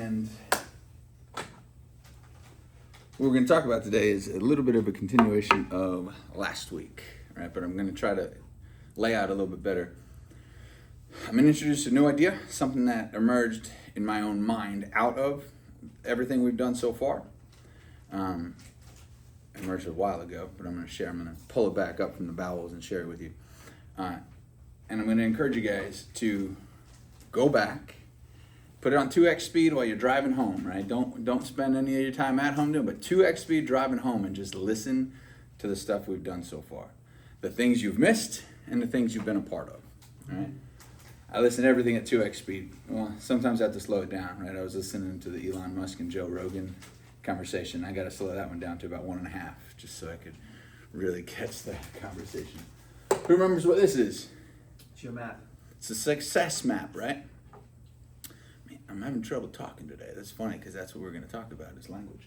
And what we're going to talk about today is a little bit of a continuation of last week, right? But I'm going to try to lay out a little bit better. I'm going to introduce a new idea, something that emerged in my own mind out of everything we've done so far. It emerged a while ago, but I'm going to pull it back up from the bowels and share it with you. And I'm going to encourage you guys to go back, put it on 2x speed while you're driving home, right? Don't spend any of your time at home doing it, but 2x speed driving home and just listen to the stuff we've done so far. The things you've missed and the things you've been a part of, right? I listen to everything at 2x speed. Well, sometimes I have to slow it down, right? I was listening to the Elon Musk and Joe Rogan conversation. I got to slow that one down to about 1.5 just so I could really catch that conversation. Who remembers what this is? It's your map. It's a success map, right? Man, I'm having trouble talking today. That's funny because that's what we're going to talk about is language.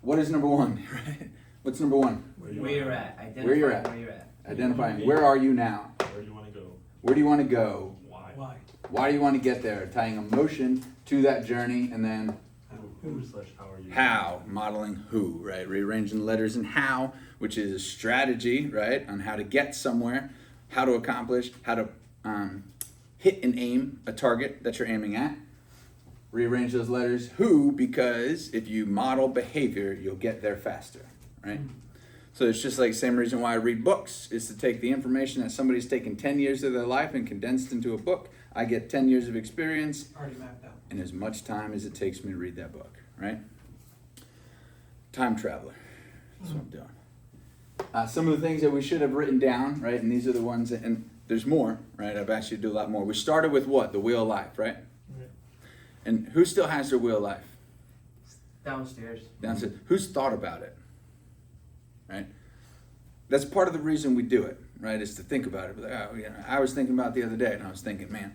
What is number one, right? What's number one? Where you're at. Identify Where you're at. Identifying where are you now? Where do you want to go? Where do you want to go? Why? Why do you want to get there? Tying emotion to that journey, and then Who/how are you? how, modeling who, right? Rearranging the letters in how, which is a strategy, right? On how to get somewhere, how to accomplish, how to hit and aim a target that you're aiming at. Rearrange those letters who, because if you model behavior, you'll get there faster, right? So it's just like the same reason why I read books is to take the information that somebody's taken 10 years of their life and condensed into a book. I get 10 years of experience Already mapped out. in as much time as it takes me to read that book, right? Time traveler. That's what I'm doing. Some of the things that we should have written down, right? And these are the ones that, and there's more, right? I've asked you to do a lot more. We started with what? The wheel of life, right? And who still has their wheel of life? Downstairs. Downstairs. Who's thought about it? Right? That's part of the reason we do it, right? Is to think about it. Like, oh, you know, I was thinking about it the other day, and I was thinking, man,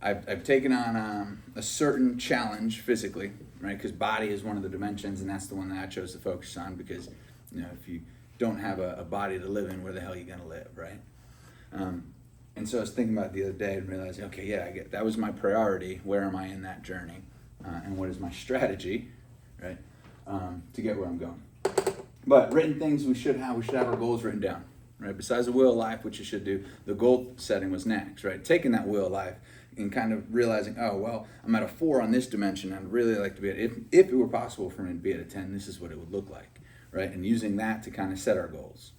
I've taken on a certain challenge physically, right? Because body is one of the dimensions, and that's the one that I chose to focus on because, you know, if you don't have a body to live in, where the hell are you going to live, right? And so I was thinking about it the other day and realized, okay, yeah, I get that was my priority. Where am I in that journey? And what is my strategy, right, to get where I'm going? But written things we should have our goals written down, right? Besides the wheel of life, which you should do, the goal setting was next, right? Taking that wheel of life and kind of realizing, oh, well, I'm at a 4 on this dimension. I'd really like to be at, if it were possible for me to be at a 10, this is what it would look like, right? And using that to kind of set our goals.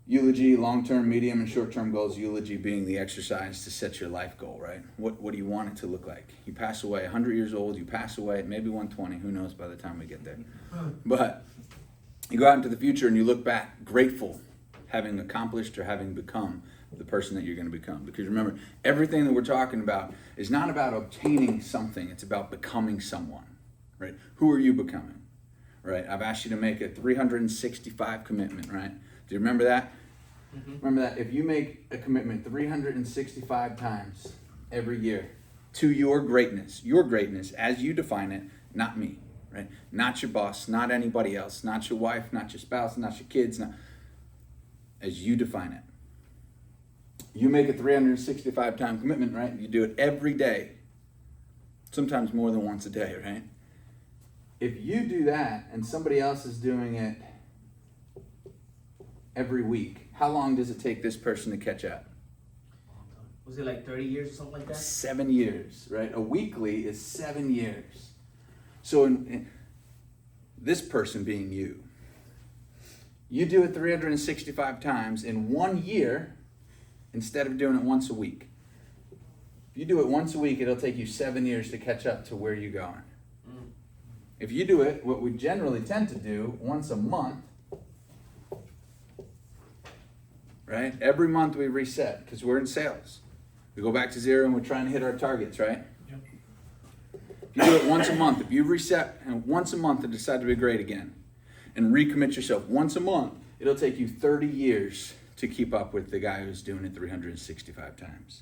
Eulogy, long-term, medium, and short-term goals. Eulogy being the exercise to set your life goal, right? What do you want it to look like? You pass away 100 years old, you pass away at maybe 120, who knows by the time we get there. But you go out into the future and you look back grateful, having accomplished or having become the person that you're going to become. Because remember, everything that we're talking about is not about obtaining something, it's about becoming someone, right? Who are you becoming, right? I've asked you to make a 365 commitment, right? Do you remember that? Mm-hmm. Remember that if you make a commitment 365 times every year to your greatness as you define it, not me, right? Not your boss, not anybody else, not your wife, not your spouse, not your kids, as you define it. You make a 365 time commitment, right? You do it every day, sometimes more than once a day, right? If you do that and somebody else is doing it every week, how long does it take this person to catch up? Was it like 30 years or something like that? 7 years, right? A weekly is 7 years. So in this person being you do it 365 times in 1 year instead of doing it once a week. If you do it once a week, it'll take you 7 years to catch up to where you're going. If you do it, what we generally tend to do, once a month, right? Every month we reset because we're in sales. We go back to zero and we're trying to hit our targets, right? Yep. If you do it once a month, if you reset and once a month and decide to be great again and recommit yourself once a month, it'll take you 30 years to keep up with the guy who's doing it 365 times.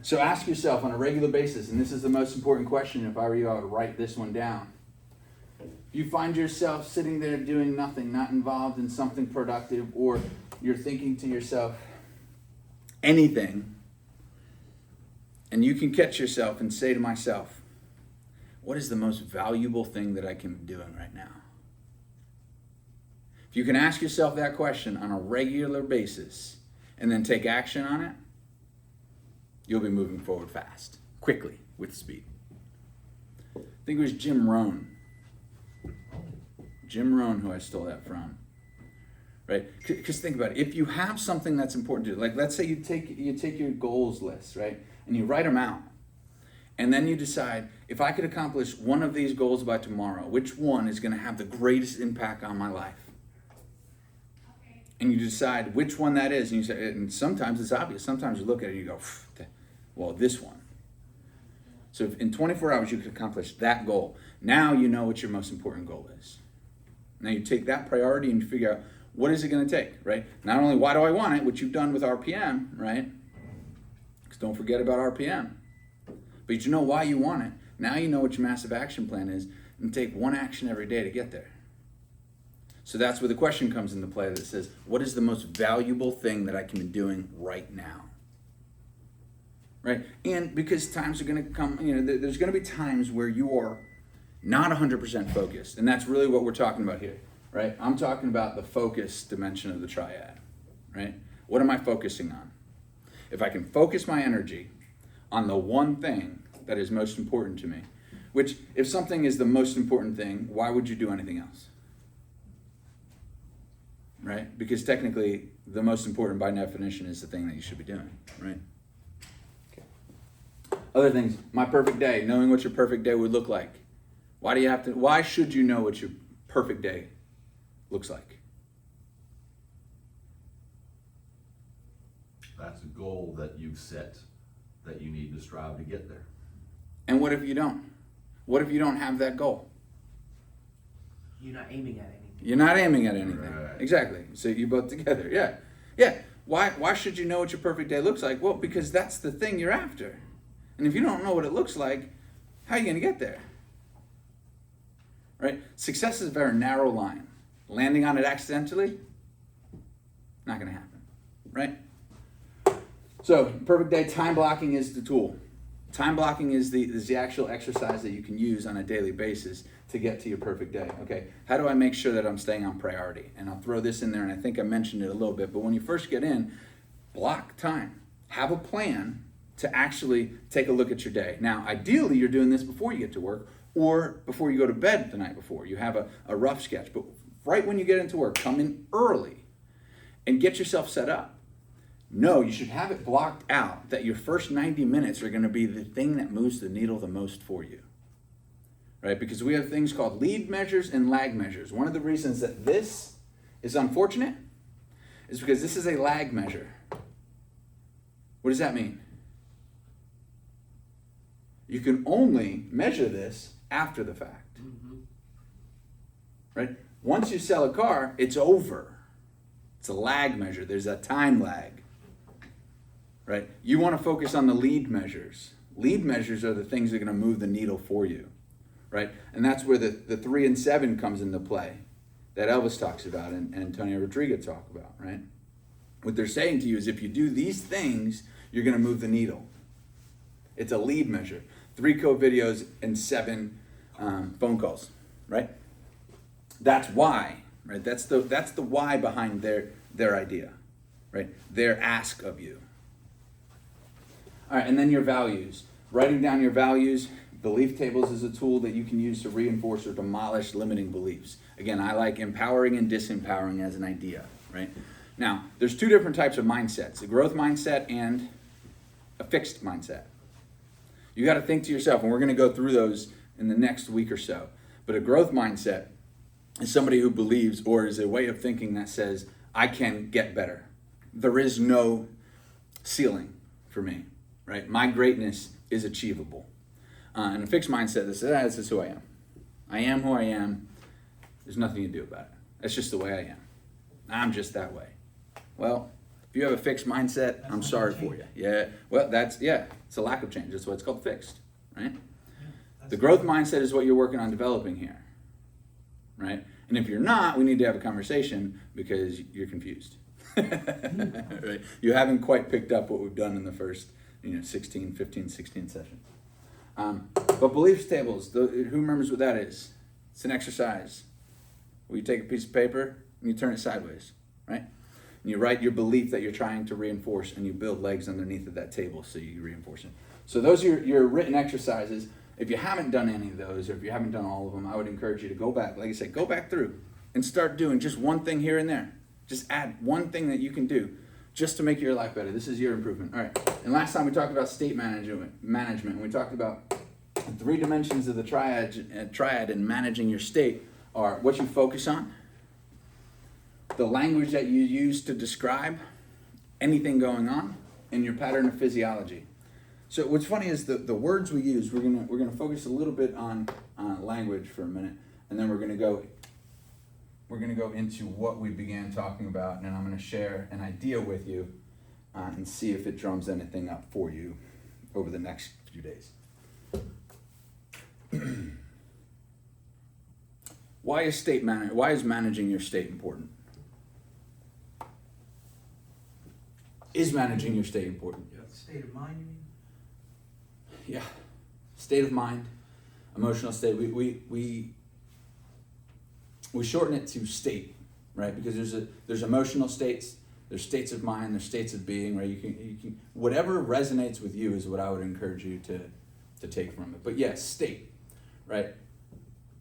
So ask yourself on a regular basis, and this is the most important question, if I were you, I would write this one down. You find yourself sitting there doing nothing, not involved in something productive, or you're thinking to yourself anything, And you can catch yourself and say to myself, what is the most valuable thing that I can be doing right now? If you can ask yourself that question on a regular basis and then take action on it, you'll be moving forward fast, quickly, with speed. I think it was Jim Rohn. Jim Rohn, who I stole that from. Right? Because think about it. If you have something that's important to you, like let's say you take your goals list, right? And you write them out. And then you decide, if I could accomplish one of these goals by tomorrow, which one is going to have the greatest impact on my life? And you decide which one that is. And you say, and sometimes it's obvious. Sometimes you look at it and you go, well, this one. So if in 24 hours you could accomplish that goal, now you know what your most important goal is. Now you take that priority and you figure out, what is it going to take, right? Not only why do I want it, which you've done with RPM, right? Because don't forget about RPM. But you know why you want it. Now you know what your massive action plan is, and take one action every day to get there. So that's where the question comes into play that says, what is the most valuable thing that I can be doing right now? Right? And because times are going to come, there's going to be times where you are not 100% focused. And that's really what we're talking about here, right? I'm talking about the focus dimension of the triad, right? What am I focusing on? If I can focus my energy on the one thing that is most important to me, which if something is the most important thing, why would you do anything else? Right? Because technically, the most important by definition is the thing that you should be doing, right? Okay. Other things, my perfect day, knowing what your perfect day would look like. Why should you know what your perfect day looks like? That's a goal that you've set that you need to strive to get there. And what if you don't? What if you don't have that goal? You're not aiming at anything. You're not aiming at anything. Right. Exactly. So you both together. Yeah. Yeah. Why should you know what your perfect day looks like? Well, because that's the thing you're after. And if you don't know what it looks like, how are you going to get there? Right? Success is a very narrow line. Landing on it accidentally, not going to happen. Right? So, perfect day, time blocking is the tool. Time blocking is the actual exercise that you can use on a daily basis to get to your perfect day. Okay, how do I make sure that I'm staying on priority? And I'll throw this in there, and I think I mentioned it a little bit, but when you first get in, block time. Have a plan to actually take a look at your day. Now, ideally, you're doing this before you get to work or before you go to bed the night before. You have a rough sketch, but right when you get into work, come in early and get yourself set up. No, you should have it blocked out that your first 90 minutes are going to be the thing that moves the needle the most for you. Right? Because we have things called lead measures and lag measures. One of the reasons that this is unfortunate is because this is a lag measure. What does that mean? You can only measure this after the fact. Mm-hmm. Right? Once you sell a car, it's over. It's a lag measure. There's a time lag. Right? You want to focus on the lead measures. Lead measures are the things that are going to move the needle for you. Right? And that's where the 3 and 7 comes into play that Elvis talks about and Antonio Rodriguez talk about, right? What they're saying to you is if you do these things, you're going to move the needle. It's a lead measure. 3 code videos and 7 phone calls, right? That's why, right? That's the why behind their idea, right? Their ask of you. All right, and then your values. Writing down your values. Belief tables is a tool that you can use to reinforce or demolish limiting beliefs. Again, I like empowering and disempowering as an idea, right? Now, there's 2 different types of mindsets, a growth mindset and a fixed mindset. You got to think to yourself, and we're going to go through those in the next week or so, but a growth mindset is somebody who believes or is a way of thinking that says, I can get better. There is no ceiling for me, right? My greatness is achievable. And a fixed mindset that says, this is who I am. I am who I am. There's nothing you can do about it. That's just the way I am. I'm just that way. Well, if you have a fixed mindset, I'm sorry for you. Yeah, well, it's a lack of change. That's why it's called fixed, right? The growth mindset is what you're working on developing here, right? And if you're not, we need to have a conversation because you're confused. Right? You haven't quite picked up what we've done in the first 16, 15, 16 sessions. But beliefs tables, who remembers what that is? It's an exercise where you take a piece of paper and you turn it sideways, right? And you write your belief that you're trying to reinforce, and you build legs underneath of that table so you reinforce it. So those are your written exercises. If you haven't done any of those, or if you haven't done all of them, I would encourage you to go back. Like I said, go back through and start doing just one thing here and there. Just add one thing that you can do just to make your life better. This is your improvement. All right. And last time we talked about state management, and we talked about the 3 dimensions of the triad in managing your state are what you focus on, the language that you use to describe anything going on, and your pattern of physiology. So what's funny is the words we use. We're gonna focus a little bit on language for a minute, and then we're gonna go into what we began talking about, and I'm gonna share an idea with you and see if it drums anything up for you over the next few days. Why is managing your state important? Is managing your state important? State of mind, you mean? Yeah. State of mind, emotional state. We shorten it to state, right? Because there's emotional states, there's states of mind, there's states of being, right? You can whatever resonates with you is what I would encourage you to take from it. But yes, state, right?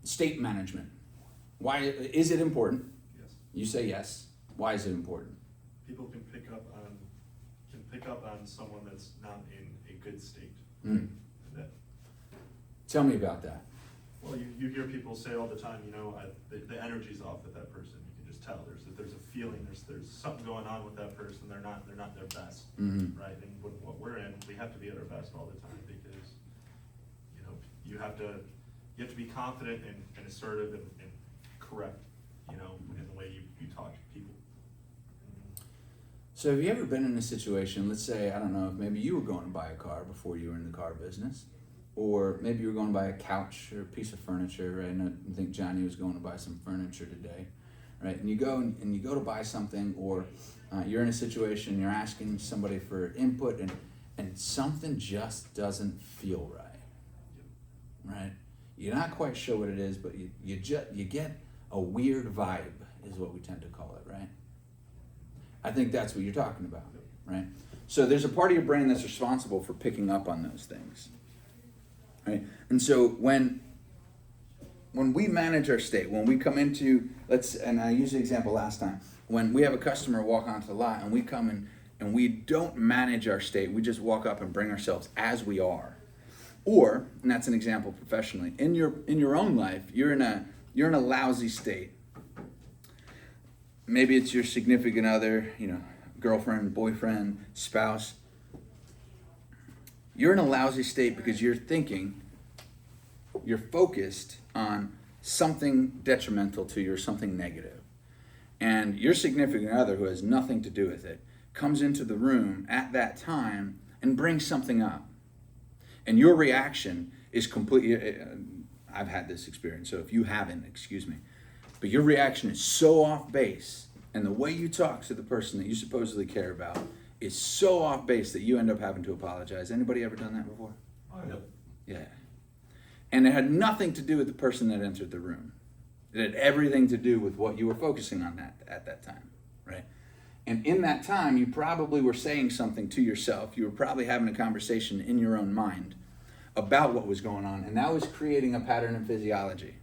State management. Why is it important? Yes. You say yes. Why is it important? People can pick up on someone that's not in a good state. Mm. That, Tell me about that. well, you hear people say all the time, the energy's off with that person. You can just tell. There's a feeling. There's something going on with that person. They're not their best, right? And what we're in, we have to be at our best all the time because you have to be confident and assertive and correct, in the way you talk to people. So have you ever been in a situation, let's say, I don't know, maybe you were going to buy a car before you were in the car business, or maybe you were going to buy a couch or a piece of furniture, right? And I think Johnny was going to buy some furniture today, right? And you go to buy something, or you're in a situation, you're asking somebody for input, and something just doesn't feel right, right? You're not quite sure what it is, but you get a weird vibe, is what we tend to call it, right? I think that's what you're talking about, right? So there's a part of your brain that's responsible for picking up on those things, right? And so when we manage our state, when we come into, and I used the example last time, when we have a customer walk onto the lot and we come in and we don't manage our state, we just walk up and bring ourselves as we are. Or, and that's an example professionally, in your own life, you're in a lousy state. Maybe it's your significant other, girlfriend, boyfriend, spouse. You're in a lousy state because you're focused on something detrimental to you or something negative. And your significant other, who has nothing to do with it, comes into the room at that time and brings something up. And your reaction is completely, I've had this experience, so if you haven't, excuse me. But your reaction is so off base, and the way you talk to the person that you supposedly care about is so off base that you end up having to apologize. Anybody ever done that before? Oh, Yep. Yeah. And it had nothing to do with the person that entered the room. It had everything to do with what you were focusing on at that time, right? And in that time, you probably were saying something to yourself. You were probably having a conversation in your own mind about what was going on, and that was creating a pattern of physiology.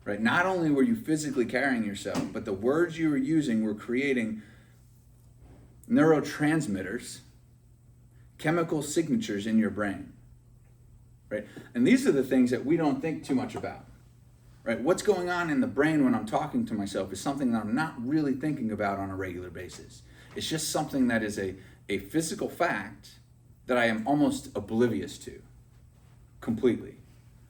Right? Not only were you physically carrying yourself, but the words you were using were creating neurotransmitters, chemical signatures in your brain. Right? And these are the things that we don't think too much about. Right? What's going on in the brain when I'm talking to myself is something that I'm not really thinking about on a regular basis. It's just something that is a physical fact that I am almost oblivious to completely.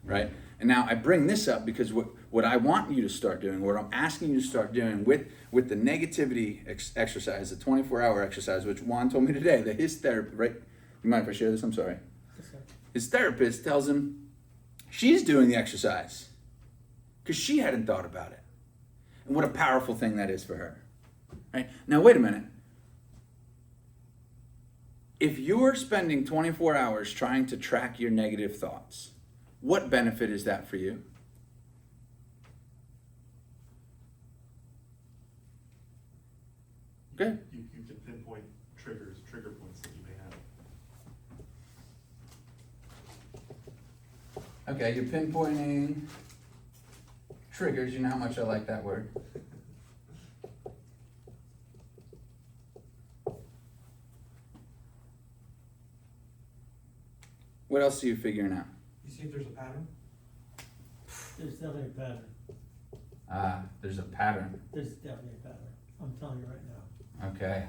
Right? And now I bring this up because what I want you to start doing, what I'm asking you to start doing with the negativity exercise, the 24-hour exercise, which Juan told me today, that his therapist, right? You mind if I share this? I'm sorry. Yes, sir. His therapist tells him she's doing the exercise because she hadn't thought about it. And what a powerful thing that is for her. Right? Now, wait a minute. If you're spending 24 hours trying to track your negative thoughts, what benefit is that for you? Okay. You can pinpoint trigger points that you may have. Okay, you're pinpointing triggers. You know how much I like that word. What else are you figuring out? You see if there's a pattern? There's definitely a pattern. There's a pattern. There's definitely a pattern. I'm telling you right now. Okay.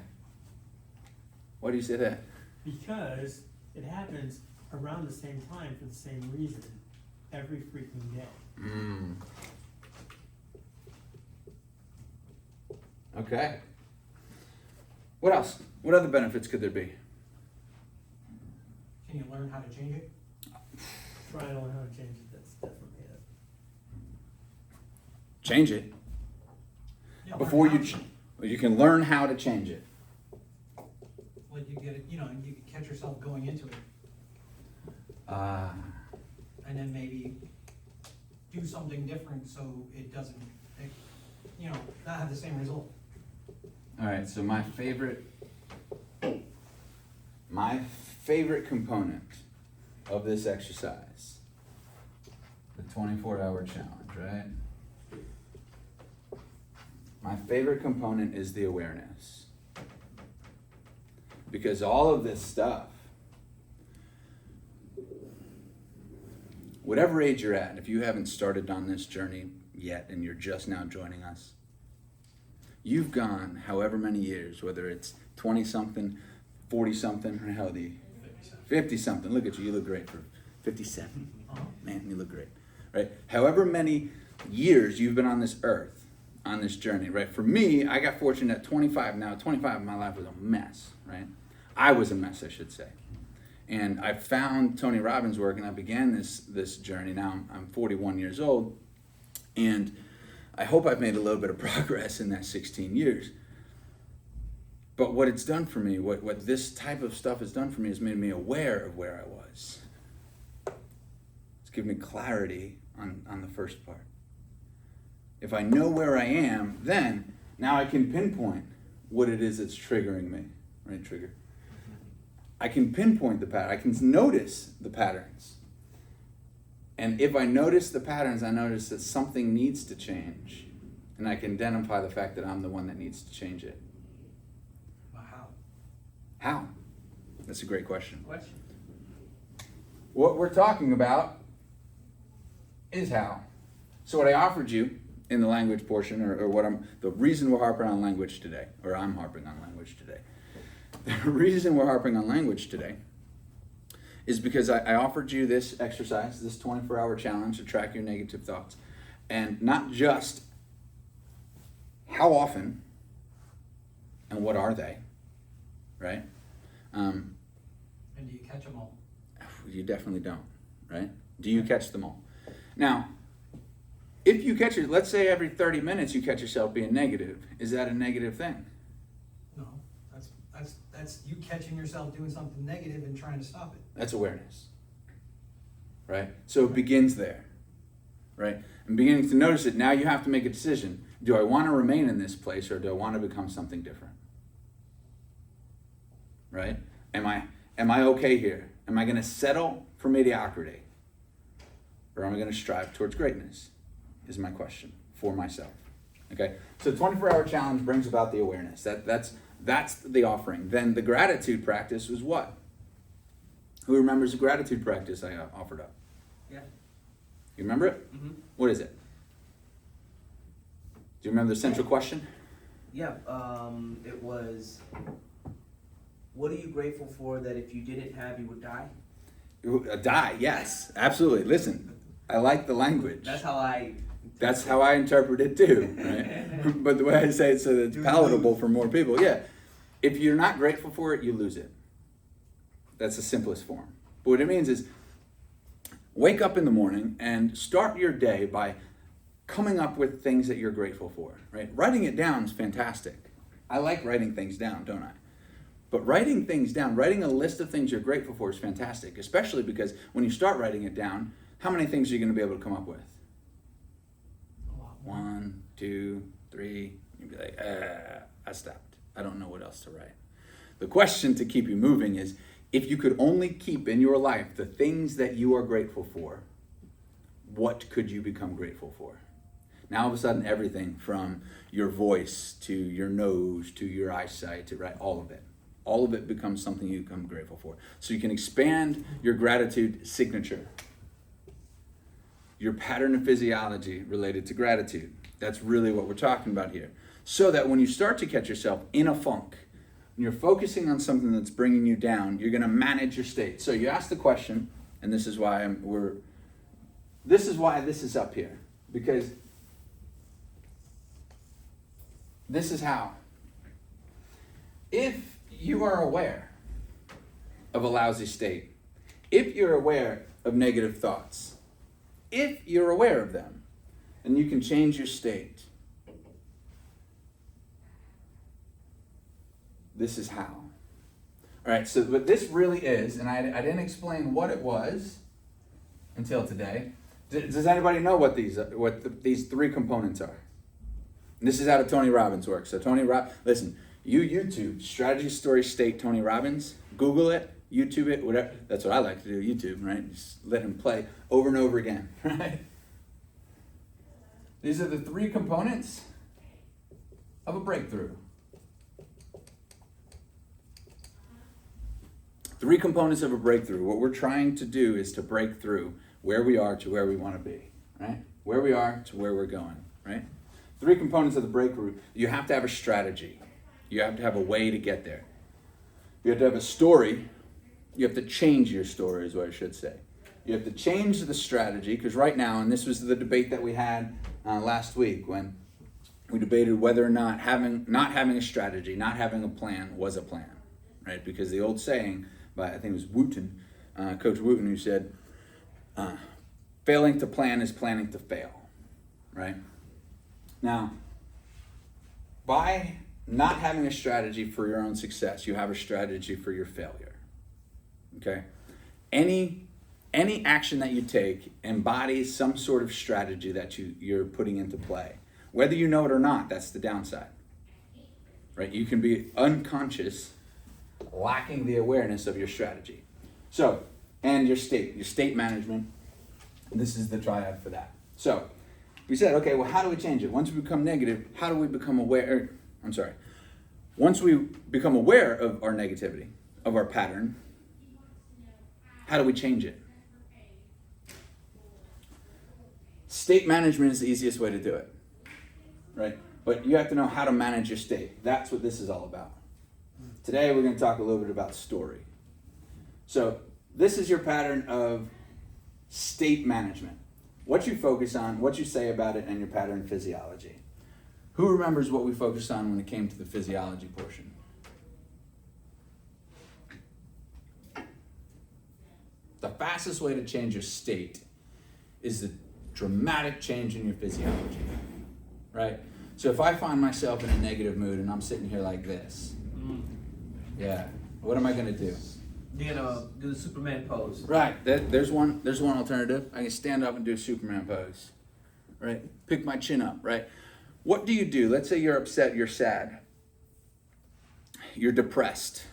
Why do you say that? Because it happens around the same time for the same reason every freaking day. Mm. Okay. What else? What other benefits could there be? Can you learn how to change it? Try to learn how to change it. That's definitely it. Change it. Yeah, Before learn you, how. well, you can learn how to change it. Like you get it, you can catch yourself going into it, and then maybe do something different so it doesn't, not have the same result. All right. So my favorite component of this exercise, the 24-hour challenge, right? My favorite component is the awareness. Because all of this stuff, whatever age you're at, if you haven't started on this journey yet and you're just now joining us, you've gone however many years, whether it's 20-something, 40-something, or how old are you? 50-something. Look at you. You look great for 57. Man, you look great. Right? However many years you've been on this earth, on this journey, right? For me, I got fortunate at 25 now. 25, my life was a mess, right? I was a mess, I should say. And I found Tony Robbins' work, and I began this journey. Now I'm 41 years old, and I hope I've made a little bit of progress in that 16 years. But what it's done for me, what this type of stuff has done for me, is made me aware of where I was. It's given me clarity on the first part. If I know where I am, then now I can pinpoint what it is that's triggering me. Right, trigger. I can pinpoint the pattern. I can notice the patterns. And if I notice the patterns, I notice that something needs to change. And I can identify the fact that I'm the one that needs to change it. Well, how? How? That's a great question. Question. What we're talking about is how. So what I offered you in the language portion, or the reason we're harping on language today, or I'm harping on language today. The reason we're harping on language today is because I offered you this exercise, this 24-hour challenge to track your negative thoughts. And not just how often and what are they, right? And do you catch them all? You definitely don't, right? Do you catch them all? Now, if you catch it, let's say every 30 minutes you catch yourself being negative, is that a negative thing? No, that's you catching yourself doing something negative and trying to stop it. That's awareness, right? So it begins there, right? And beginning to notice it, now you have to make a decision. Do I want to remain in this place, or do I want to become something different? Right? Am I okay here? Am I going to settle for mediocrity? Or am I going to strive towards greatness? Is my question for myself. Okay? So the 24-hour challenge brings about the awareness. That's the offering. Then the gratitude practice was what? Who remembers the gratitude practice I offered up? Yeah. You remember it? Mm-hmm. What is it? Do you remember the central question? Yeah. It was, what are you grateful for that if you didn't have, you would die? Die, yes, absolutely. Listen, I like the language. That's how I interpret it too, right? But the way I say it so that it's palatable for more people, yeah. If you're not grateful for it, you lose it. That's the simplest form. But what it means is, wake up in the morning and start your day by coming up with things that you're grateful for, right? Writing it down is fantastic. I like writing things down, don't I? But writing things down, writing a list of things you're grateful for is fantastic, especially because when you start writing it down, how many things are you going to be able to come up with? A lot more. 1, 2, 3. You'd be like, I stopped. I don't know what else to write. The question to keep you moving is, if you could only keep in your life the things that you are grateful for, what could you become grateful for? Now all of a sudden, everything from your voice to your nose to your eyesight to right, all of it becomes something you become grateful for. So you can expand your gratitude signature, your pattern of physiology related to gratitude. That's really what we're talking about here. So that when you start to catch yourself in a funk, and you're focusing on something that's bringing you down, you're going to manage your state. So you ask the question, and this is why this is up here, because this is how. If you are aware of a lousy state, if you're aware of negative thoughts, if you're aware of them, and you can change your state, this is how. All right, so what this really is, and I didn't explain what it was until today. Does anybody know what these 3 components are? And this is out of Tony Robbins' work. So listen, you YouTube strategy, story, state, Tony Robbins. Google it, YouTube it, whatever. That's what I like to do, YouTube, right? Just let him play over and over again, right? These are the 3 components of a breakthrough. 3 components of a breakthrough. What we're trying to do is to break through where we are to where we want to be, right? Where we are to where we're going, right? 3 components of the breakthrough. You have to have a strategy. You have to have a way to get there. You have to have a story. You have to change your story is what I should say. You have to change the strategy, because right now, and this was the debate that we had last week when we debated whether or not having a strategy, not having a plan was a plan, right? Because the old saying by, I think it was Wooten, Coach Wooten, who said, failing to plan is planning to fail, right? Now, by not having a strategy for your own success, you have a strategy for your failure, okay? Any action that you take embodies some sort of strategy that you're putting into play. Whether you know it or not, that's the downside, right? You can be unconscious, lacking the awareness of your strategy. So, and your state management, this is the triad for that. So, we said, okay, well, how do we change it? Once we become negative, how do we become aware? Once we become aware of our negativity, of our pattern, how do we change it? State management is the easiest way to do it, right? But you have to know how to manage your state. That's what this is all about. Today, we're going to talk a little bit about story. So, this is your pattern of state management. What you focus on, what you say about it, and your pattern physiology. Who remembers what we focused on when it came to the physiology portion? The fastest way to change your state is the dramatic change in your physiology, right? So if I find myself in a negative mood and I'm sitting here like this, yeah, what am I going to do? You're gonna do the Superman pose. Right, there's one alternative. I can stand up and do a Superman pose, right? Pick my chin up, right? What do you do? Let's say you're upset, you're sad, you're depressed.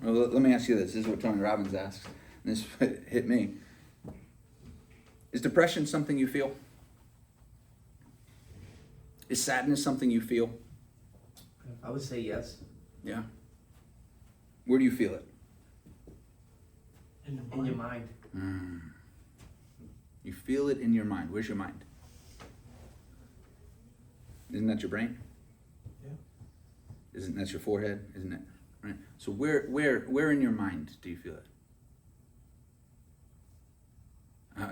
Well, let me ask you this. This is what Tony Robbins asks. And this hit me. Is depression something you feel? Is sadness something you feel? I would say yes. Yeah. Where do you feel it? In your mind. You feel it in your mind. Where's your mind? Isn't that your brain? Yeah. Isn't that your forehead? Isn't it? Right. So where in your mind do you feel it?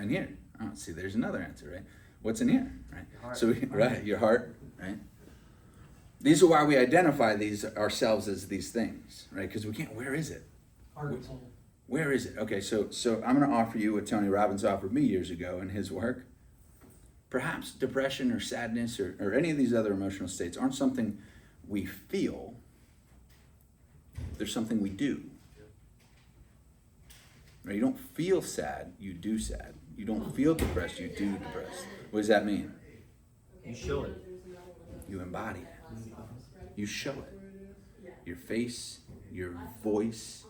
In here. Oh, see, there's another answer, right? What's in here, right? Your heart. So right, your heart, right? These are why we identify these ourselves as these things, right? Because we can't. Where is it? Heart and soul. Where is it? Okay, so I'm going to offer you what Tony Robbins offered me years ago in his work. Perhaps depression or sadness or any of these other emotional states aren't something we feel. There's something we do. Right? You don't feel sad, you do sad. You don't feel depressed, you do depressed. What does that mean? You show it. You embody it. You show it. Your face, your voice,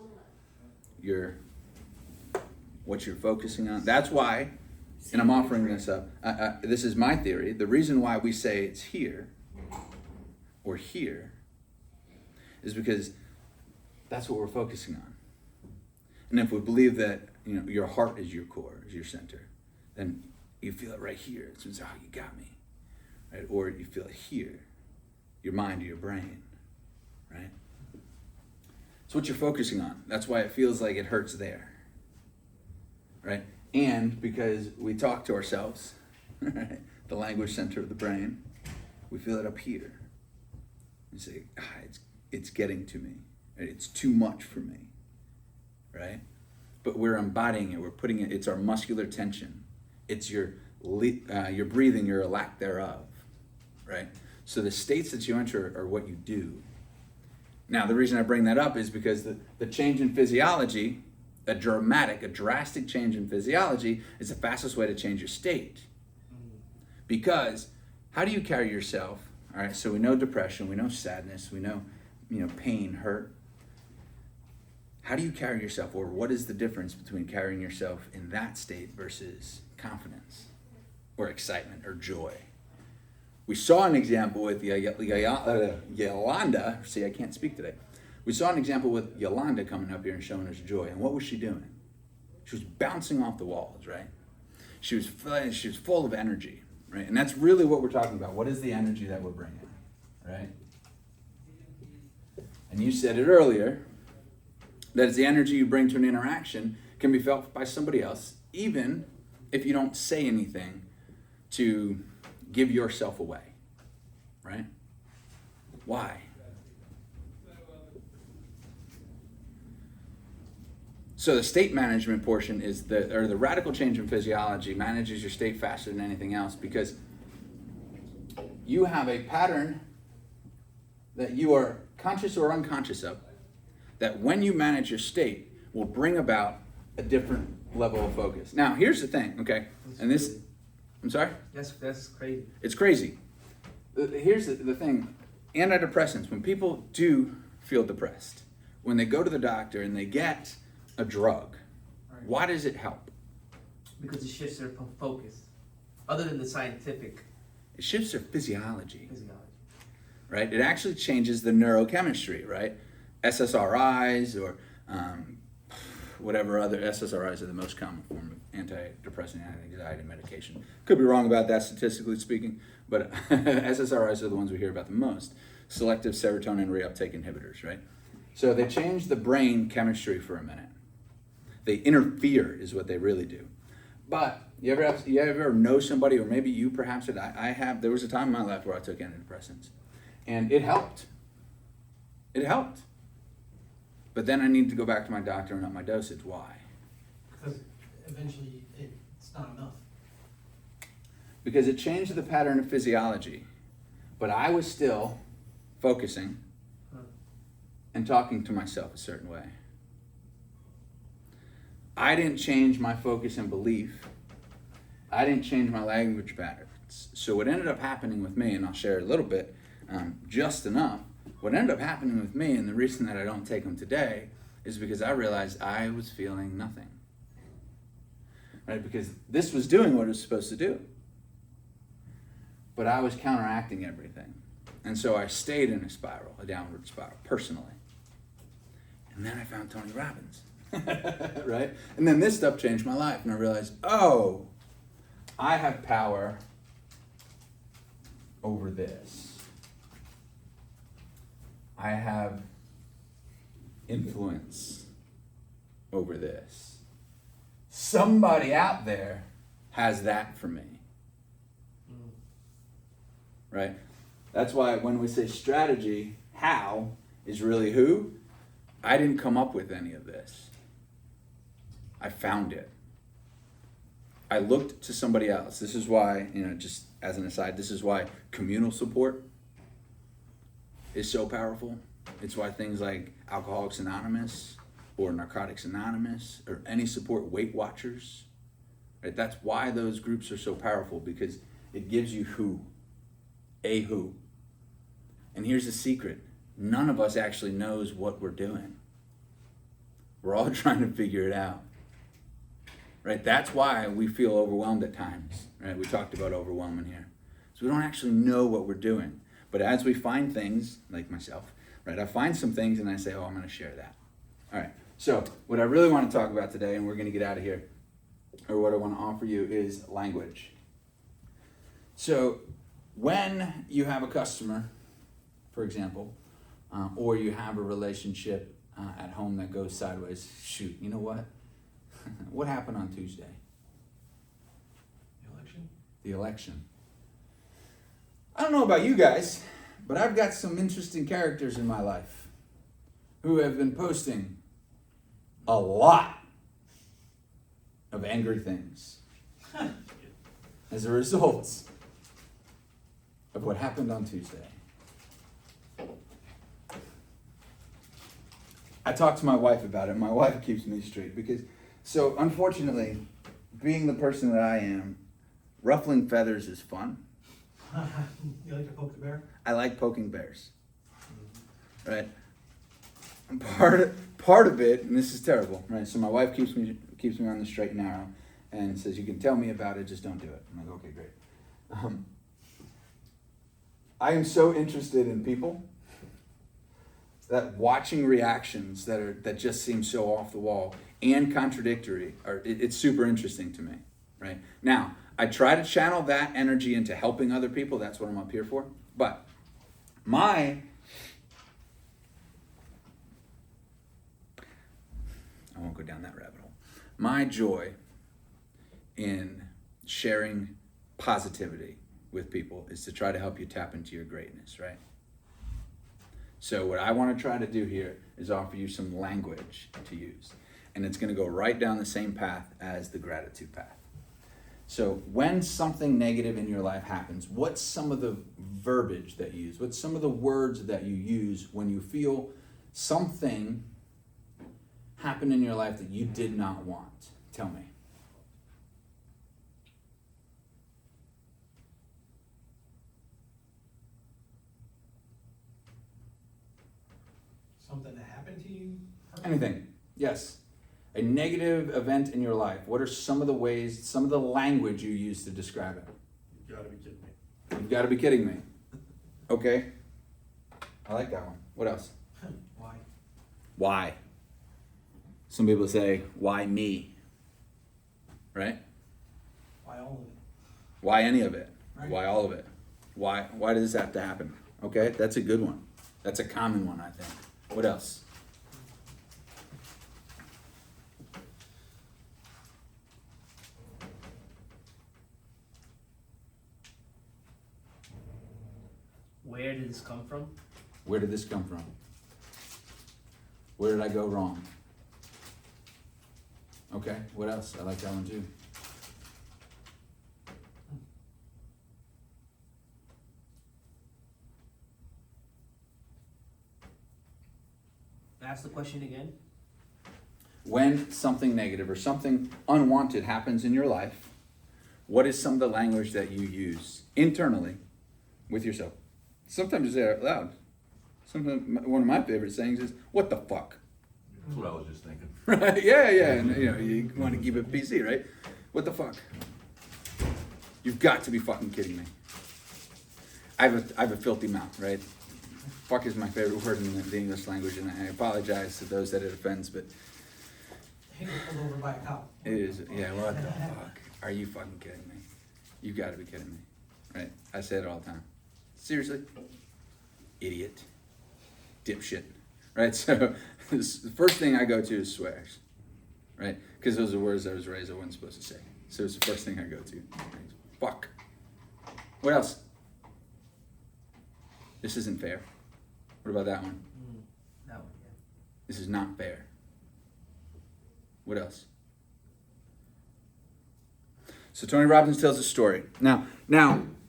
what you're focusing on. That's why, and I'm offering this up, this is my theory, the reason why we say it's here or here is because that's what we're focusing on. And if we believe that, your heart is your core, is your center, then you feel it right here. It's oh, you got me, right? Or you feel it here, your mind or your brain, right? It's what you're focusing on. That's why it feels like it hurts there, right? And because we talk to ourselves, right? The language center of the brain, we feel it up here. You say, it's getting to me, right? It's too much for me, right? But we're embodying it. We're putting it. It's our muscular tension. It's your breathing, your lack thereof, right? So the states that you enter are what you do. Now, the reason I bring that up is because the change in physiology, a drastic change in physiology, is the fastest way to change your state. Because how do you carry yourself? All right, so we know depression, we know sadness, we know, pain, hurt. How do you carry yourself, or what is the difference between carrying yourself in that state versus confidence or excitement or joy? We saw an example with Yolanda. See, I can't speak today. We saw an example with Yolanda coming up here and showing us joy. And what was she doing? She was bouncing off the walls, right? She was full of energy, right? And that's really what we're talking about. What is the energy that we're bringing, right? And you said it earlier, that it's the energy you bring to an interaction can be felt by somebody else, even if you don't say anything to give yourself away, right? Why? So the state management portion is the radical change in physiology manages your state faster than anything else, because you have a pattern that you are conscious or unconscious of, that when you manage your state will bring about a different level of focus. Now, here's the thing, okay? And this, I'm sorry? That's crazy. It's crazy. Here's the thing. Antidepressants, when people do feel depressed, when they go to the doctor and they get a drug, why does it help? Because it shifts their focus. Other than the scientific It shifts their physiology, physiology. right? It actually changes the neurochemistry, right? SSRIs or whatever other SSRIs are the most common form of antidepressant, anti-anxiety medication. Could be wrong about that statistically speaking, but SSRIs are the ones we hear about the most. Selective serotonin reuptake inhibitors, right? So they change the brain chemistry for a minute. They interfere is what they really do. But you ever know somebody, or maybe you perhaps did, I have, there was a time in my life where I took antidepressants and it helped. It helped. But then I need to go back to my doctor and up my dosage. Why? Because eventually it's not enough. Because it changed the pattern of physiology. But I was still focusing and talking to myself a certain way. I didn't change my focus and belief. I didn't change my language patterns. So what ended up happening with me, and I'll share a little bit, just enough, what ended up happening with me, and the reason that I don't take them today, is because I realized I was feeling nothing. Right? Because this was doing what it was supposed to do. But I was counteracting everything. And so I stayed in a downward spiral, personally. And then I found Tony Robbins. Right? And then this stuff changed my life, and I realized, oh, I have power over this. I have influence over this. Somebody out there has that for me. Right? That's why when we say strategy, how is really who? I didn't come up with any of this. I found it. I looked to somebody else. This is why, just as an aside, this is why communal support is so powerful. It's why things like Alcoholics Anonymous or Narcotics Anonymous or any support, Weight Watchers, right? That's why those groups are so powerful, because it gives you who. And here's the secret. None of us actually knows what we're doing. We're all trying to figure it out. Right? That's why we feel overwhelmed at times. Right? We talked about overwhelming here. So we don't actually know what we're doing. But as we find things, like myself, right? I find some things and I say, oh, I'm going to share that. All right. So what I really want to talk about today, and we're going to get out of here, or what I want to offer you is language. So when you have a customer, for example, or you have a relationship at home that goes sideways, shoot, you know what? What happened on Tuesday? The election? The election. I don't know about you guys, but I've got some interesting characters in my life who have been posting a lot of angry things as a result of what happened on Tuesday. I talked to my wife about it. My wife keeps me straight because, so unfortunately, being the person that I am, ruffling feathers is fun. You like to poke the bear? I like poking bears, right? And part of it, and this is terrible, right? So my wife keeps me on the straight and narrow, and says, "You can tell me about it, just don't do it." I'm like, "Okay, great." I am so interested in people that watching reactions that just seem so off the wall and contradictory it's super interesting to me, right? Now, I try to channel that energy into helping other people. That's what I'm up here for. But I won't go down that rabbit hole. My joy in sharing positivity with people is to try to help you tap into your greatness, right? So what I want to try to do here is offer you some language to use. And it's going to go right down the same path as the gratitude path. So when something negative in your life happens, what's some of the verbiage that you use? What's some of the words that you use when you feel something happen in your life that you did not want? Tell me. Something that happened to you? Anything. Yes. A negative event in your life. What are some of the ways, some of the language you use to describe it? You gotta be kidding me. You've got to be kidding me. Okay. I like that one. What else? Why? Why? Some people say, why me? Right? Why all of it? Why any of it? Right. Why all of it? Why does this have to happen? Okay, that's a good one. That's a common one, I think. What else? Where did this come from? Where did this come from? Where did I go wrong? Okay, what else? I like that one too. Ask the question again. When something negative or something unwanted happens in your life, what is some of the language that you use internally with yourself? Sometimes you say it out loud. Sometimes one of my favorite sayings is, "What the fuck?" That's what I was just thinking. Right? Yeah. And you want to keep it PC, right? What the fuck? You've got to be fucking kidding me. I have a filthy mouth, right? Fuck is my favorite word in the English language, and I apologize to those that it offends, but He was pulled over by a cop. it is, yeah, what the fuck? Are you fucking kidding me? You've got to be kidding me, right? I say it all the time. Seriously? Idiot. Dipshit. Right? So the first thing I go to is swears, right? Because those are words I was raised I wasn't supposed to say. So it's the first thing I go to. Fuck. What else? This isn't fair. What about that one? That one, yeah. This is not fair. What else? So Tony Robbins tells a story. Now,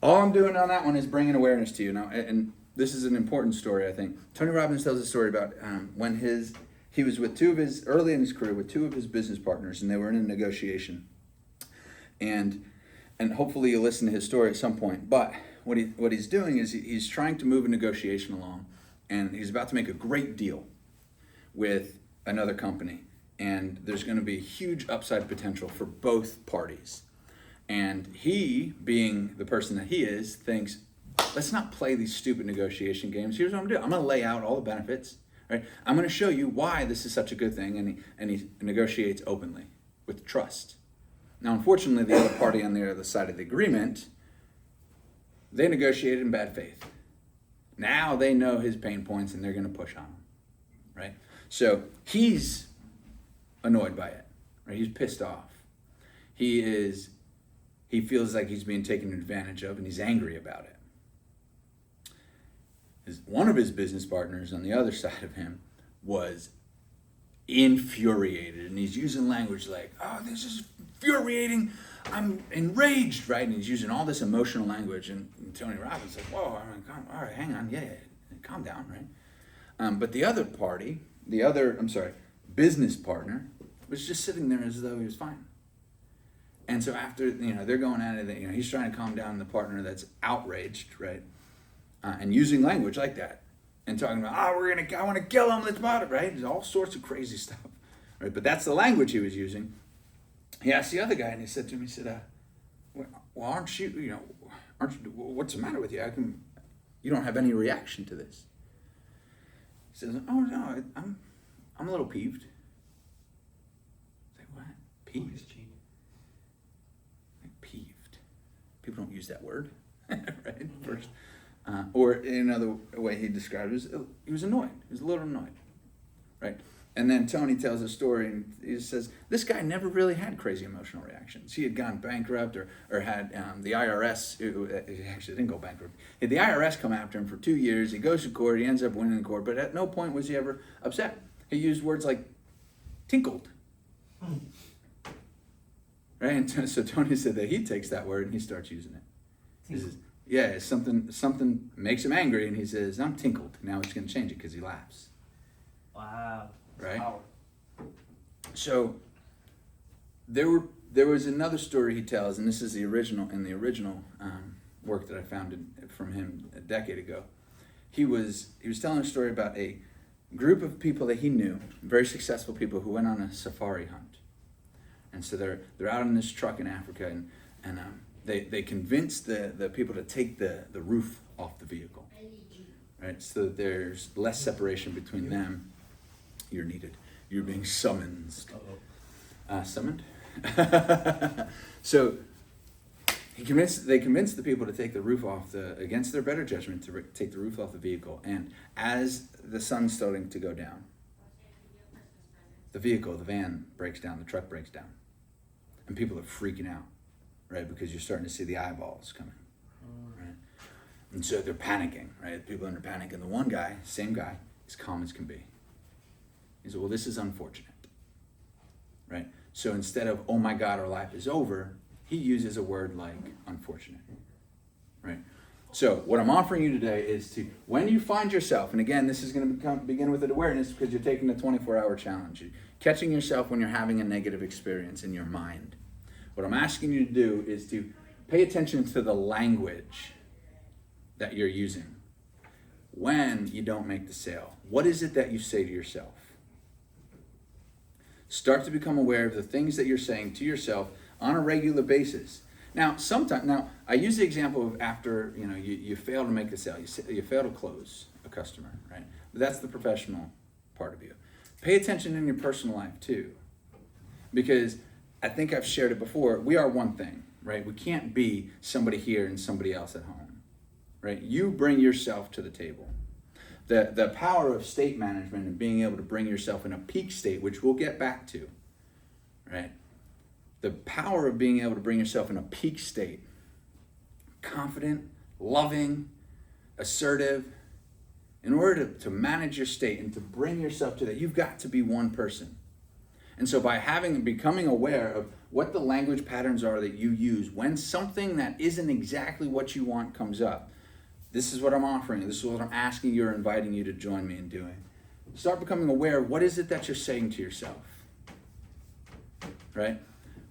all I'm doing on that one is bringing awareness to you. Now, and this is an important story, I think. Tony Robbins tells a story about when he was with early in his career with two of his business partners, and they were in a negotiation. And hopefully you'll listen to his story at some point. But what he's doing is he's trying to move a negotiation along, and he's about to make a great deal with another company. And there's going to be huge upside potential for both parties. And he, being the person that he is, thinks, let's not play these stupid negotiation games. Here's what I'm going to do. I'm going to lay out all the benefits. Right? I'm going to show you why this is such a good thing. And he negotiates openly with trust. Now, unfortunately, the other party on the other side of the agreement, they negotiated in bad faith. Now they know his pain points and they're going to push on him. Right? So he's annoyed by it. Right? He's pissed off. He feels like he's being taken advantage of, and he's angry about it. One of his business partners on the other side of him was infuriated, and he's using language like, oh, this is infuriating, I'm enraged, right? And he's using all this emotional language, and Tony Robbins like, whoa, all right, hang on, yeah, calm down, right? But the other party, business partner, was just sitting there as though he was fine. And so after, they're going at it, he's trying to calm down the partner that's outraged, right? And using language like that. And talking about, I want to kill him, let's about it, right? There's all sorts of crazy stuff, right? But that's the language he was using. He asked the other guy, and he said to him, well, aren't you, what's the matter with you? How come you don't have any reaction to this? He says, oh, no, I'm a little peeved. It's like, what? Peeved? Peeved. People don't use that word, right? First, or in another way he described it, he was annoyed. He was a little annoyed, right? And then Tony tells a story, and he says this guy never really had crazy emotional reactions. He had gone bankrupt, or had the IRS. He actually didn't go bankrupt. He had the IRS come after him for 2 years. He goes to court. He ends up winning in court, but at no point was he ever upset. He used words like tinkled. Right, and so Tony said that he takes that word and he starts using it. He says, yeah, something makes him angry, and he says, I'm tinkled. Now it's going to change it because he laughs. Wow. Right? Power. So there was another story he tells, and this is the original work that I found from him a decade ago. He was telling a story about a group of people that he knew, very successful people who went on a safari hunt. And so they're out in this truck in Africa, and they convinced the people to take the roof off the vehicle, right? So that there's less separation between them. You're needed. You're being summoned. Summoned? So they convinced the people to take the roof off against their better judgment, to take the roof off the vehicle. And as the sun's starting to go down, the van breaks down, the truck breaks down. And people are freaking out, right? Because you're starting to see the eyeballs coming, right? And so they're panicking, right? People are under panic. And the one guy, same guy, is calm as can be. He said, well, this is unfortunate, right? So instead of, oh my God, our life is over, he uses a word like unfortunate, right? So what I'm offering you today is to, when you find yourself, and again, this is going to begin with an awareness because you're taking the 24-hour challenge, catching yourself when you're having a negative experience in your mind. What I'm asking you to do is to pay attention to the language that you're using when you don't make the sale. What is it that you say to yourself? Start to become aware of the things that you're saying to yourself on a regular basis. Now, I use the example of after you fail to make a sale, you fail to close a customer, right? But that's the professional part of you. Pay attention in your personal life too, because I think I've shared it before. We are one thing, right? We can't be somebody here and somebody else at home, right? You bring yourself to the table. The power of state management and being able to bring yourself in a peak state, which we'll get back to, right? The power of being able to bring yourself in a peak state, confident, loving, assertive, in order to manage your state and to bring yourself to that, you've got to be one person. And so by becoming aware of what the language patterns are that you use when something that isn't exactly what you want comes up, This is what I'm offering. This is what I'm asking you or inviting you to join me in doing. Start becoming aware of what is it that you're saying to yourself, right?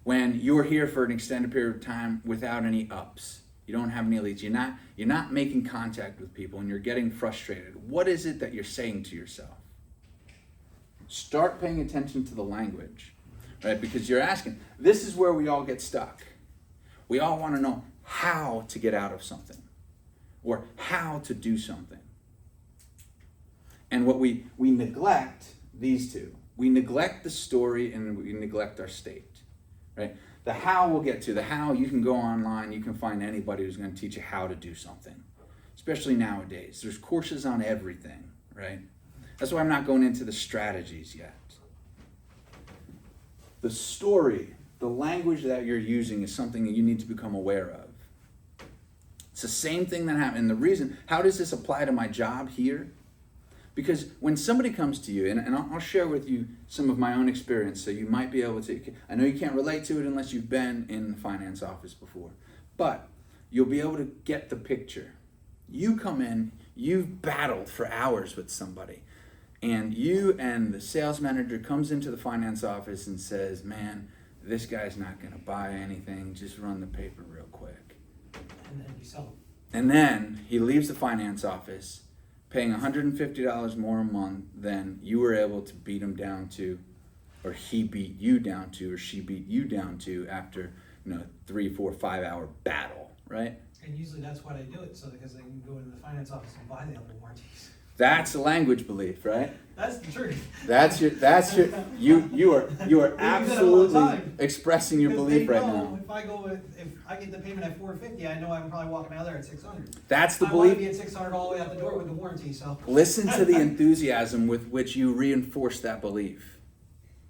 When you're here for an extended period of time without any ups, you don't have any leads, you're not making contact with people and you're getting frustrated. What is it that you're saying to yourself? Start paying attention to the language, right? Because you're asking, this is where we all get stuck. We all want to know how to get out of something or how to do something. And what we neglect these two. We neglect the story and we neglect our state, right? The how we'll get to. The how, you can go online, you can find anybody who's going to teach you how to do something, especially nowadays. There's courses on everything, right? That's why I'm not going into the strategies yet. The story, the language that you're using is something that you need to become aware of. It's the same thing that happened. And the reason, how does this apply to my job here? Because when somebody comes to you, and I'll share with you some of my own experience so you might be able to, I know you can't relate to it unless you've been in the finance office before, but you'll be able to get the picture. You come in, you've battled for hours with somebody, and you and the sales manager comes into the finance office and says, man, this guy's not going to buy anything, just run the paper real quick. And then you sell them. And then he leaves the finance office paying $150 more a month than you were able to beat him down to, or he beat you down to, or she beat you down to after, 3, 4, 5 hour battle, right? And usually that's why they do it, so because they can go into the finance office and buy the other warranties. That's a language belief, right? That's the truth. You are absolutely time. expressing your Because belief they right know now. if I get the payment at $450, I know I'm probably walking out there at $600. That's the I want to belief. be at $600 all the way out the door with the warranty, so. Listen to the enthusiasm with which you reinforce that belief.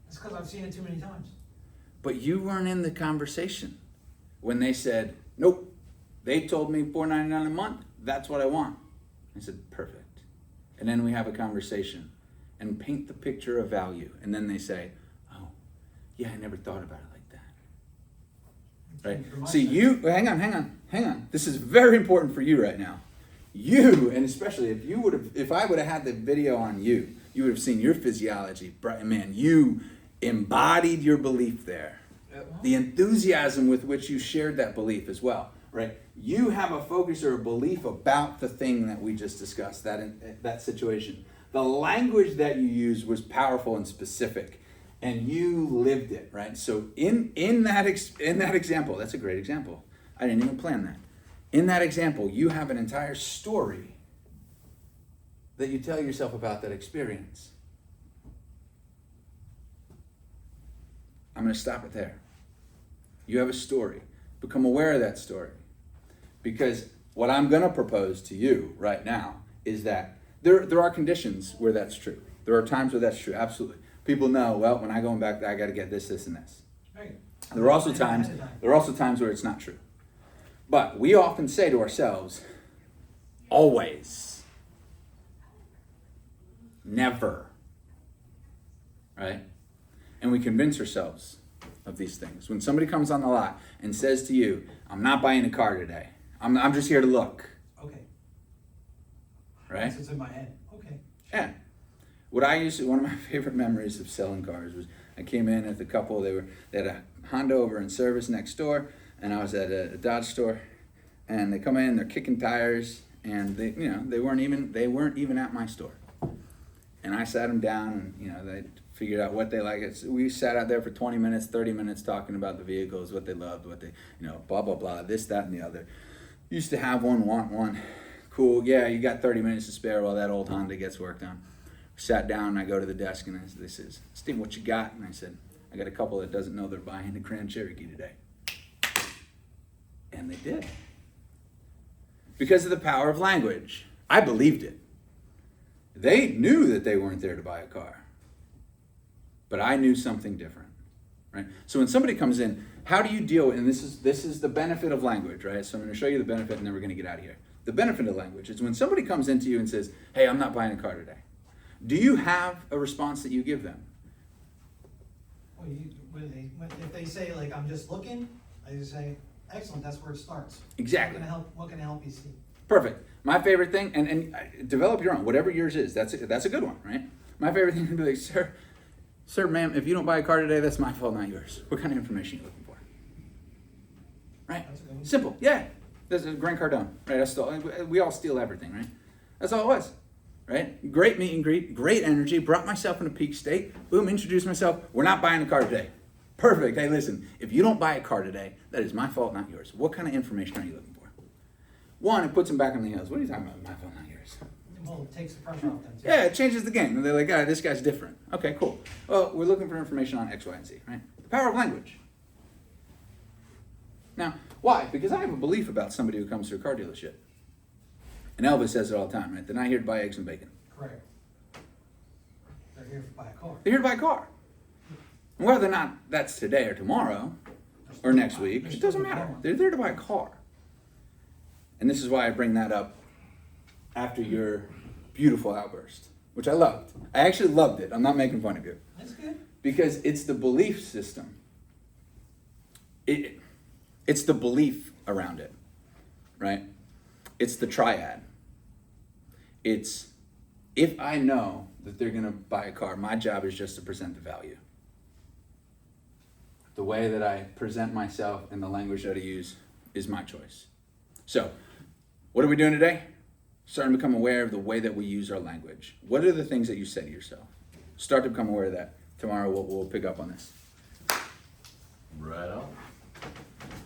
It's because I've seen it too many times. But you weren't in the conversation when they said, nope, they told me $4.99 a month. That's what I want. I said, perfect. And then we have a conversation and paint the picture of value. And then they say, oh, yeah, I never thought about it like that. Right? For my See, side. hang on. This is very important for you right now. You, and especially if I would have had the video on you, you would have seen your physiology. Man, you embodied your belief there. The enthusiasm with which you shared that belief as well, right? You have a focus or a belief about the thing that we just discussed, that situation. The language that you used was powerful and specific, and you lived it, right? So in that example, that's a great example. I didn't even plan that. In that example, you have an entire story that you tell yourself about that experience. I'm going to stop it there. You have a story. Become aware of that story. Because what I'm going to propose to you right now is that there are conditions where that's true. There are times where that's true, absolutely. People know, well, when I go back, I got to get this, this, and this. Right. There are also times where it's not true. But we often say to ourselves, always, never, right? And we convince ourselves of these things. When somebody comes on the lot and says to you, I'm not buying a car today. I'm just here to look, Okay. right? That's what's in my head. Okay. Yeah. One of my favorite memories of selling cars was I came in at the couple, they had a Honda over in service next door, and I was at a Dodge store, and they come in, they're kicking tires, and they weren't even at my store. And I sat them down, and they figured out what they like. We sat out there for 20 minutes, 30 minutes talking about the vehicles, what they loved, what they, blah, blah, blah, this, that, and the other. Used to have one, want one. Cool, yeah, you got 30 minutes to spare while that old Honda gets worked on. Sat down, and I go to the desk, and they says, Steve, what you got? And I said, I got a couple that doesn't know they're buying a Grand Cherokee today. And they did. Because of the power of language. I believed it. They knew that they weren't there to buy a car. But I knew something different, right? So when somebody comes in, how do you deal with, and this is the benefit of language, right? So I'm going to show you the benefit, and then we're going to get out of here. The benefit of language is when somebody comes into you and says, hey, I'm not buying a car today. Do you have a response that you give them? Well, if they say, like, I'm just looking, I just say, excellent, that's where it starts. Exactly. What can I help you see? Perfect. My favorite thing, and develop your own, whatever yours is. That's a good one, right? My favorite thing would be like, sir, ma'am, if you don't buy a car today, that's my fault, not yours. What kind of information are you looking for? Right? That's a good one. Simple. Yeah. There's a Grant Cardone, right? We all steal everything, right? That's all it was, right? Great meet and greet, great energy, brought myself in a peak state, boom, introduced myself. We're not buying a car today. Perfect. Hey, listen, if you don't buy a car today, that is my fault, not yours. What kind of information are you looking for? One, it puts them back on the heels. What are you talking about? My fault, not yours. Well, it takes the pressure off them too. Yeah, it changes the game. And they're like, ah, this guy's different. Okay, cool. Well, we're looking for information on X, Y, and Z, right? The power of language. Now, why? Because I have a belief about somebody who comes to a car dealership. And Elvis says it all the time, right? They're not here to buy eggs and bacon. Correct. They're here to buy a car. They're here to buy a car. And whether or not that's today or tomorrow or next week, it doesn't matter. They're there to buy a car. And this is why I bring that up after your beautiful outburst, which I loved. I actually loved it. I'm not making fun of you. That's good. Because it's the belief system. It's the belief around it, right? It's the triad. It's, if I know that they're going to buy a car, my job is just to present the value. The way that I present myself and the language that I use is my choice. So, what are we doing today? Starting to become aware of the way that we use our language. What are the things that you say to yourself? Start to become aware of that. Tomorrow we'll pick up on this. Right on.